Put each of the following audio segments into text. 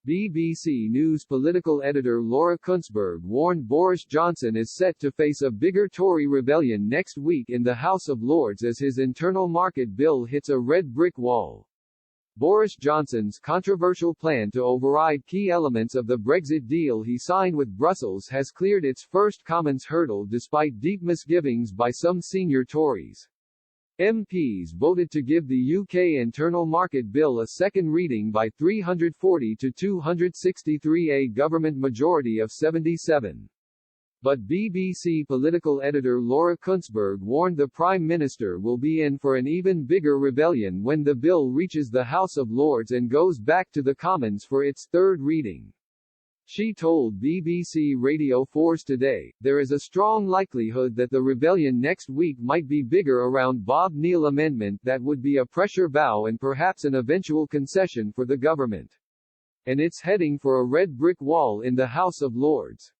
BBC News political editor Laura Kuenssberg warned Boris Johnson is set to face a bigger Tory rebellion next week in the House of Lords as his internal market bill hits a red brick wall. Boris Johnson's controversial plan to override key elements of the Brexit deal he signed with Brussels has cleared its first Commons hurdle despite deep misgivings by some senior Tories. MPs voted to give the UK Internal Market Bill a second reading by 340 to 263, a government majority of 77. But BBC political editor Laura Kuenssberg warned the Prime Minister will be in for an even bigger rebellion when the bill reaches the House of Lords and goes back to the Commons for its third reading. She told BBC Radio 4's Today, "There is a strong likelihood that the rebellion next week might be bigger around Bob Neill amendment that would be a pressure bow and perhaps an eventual concession for the government. And it's heading for a red brick wall in the House of Lords."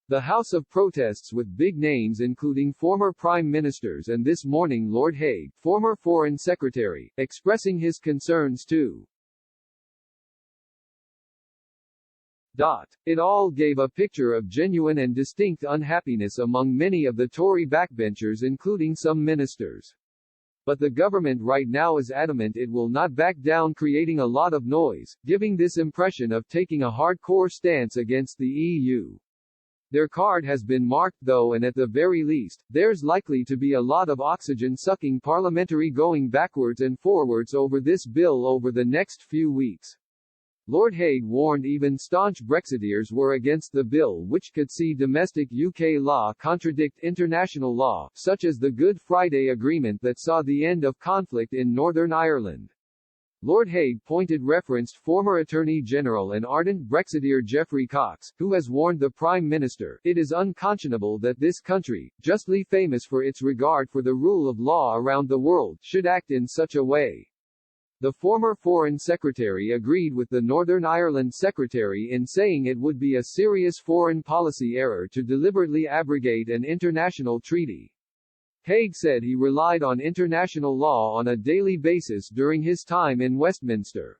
The House of Protests with big names including former Prime Ministers and this morning Lord Hague, former Foreign Secretary, expressing his concerns too. It all gave a picture of genuine and distinct unhappiness among many of the Tory backbenchers including some ministers. But the government right now is adamant it will not back down, creating a lot of noise, giving this impression of taking a hardcore stance against the EU. Their card has been marked though, and at the very least, there's likely to be a lot of oxygen-sucking parliamentary going backwards and forwards over this bill over the next few weeks. Lord Hague warned even staunch Brexiteers were against the bill, which could see domestic UK law contradict international law, such as the Good Friday Agreement that saw the end of conflict in Northern Ireland. Lord Hague referenced former Attorney General and ardent Brexiteer Geoffrey Cox, who has warned the Prime Minister, "It is unconscionable that this country, justly famous for its regard for the rule of law around the world, should act in such a way." The former Foreign Secretary agreed with the Northern Ireland Secretary in saying it would be a serious foreign policy error to deliberately abrogate an international treaty. Hague said he relied on international law on a daily basis during his time in Westminster.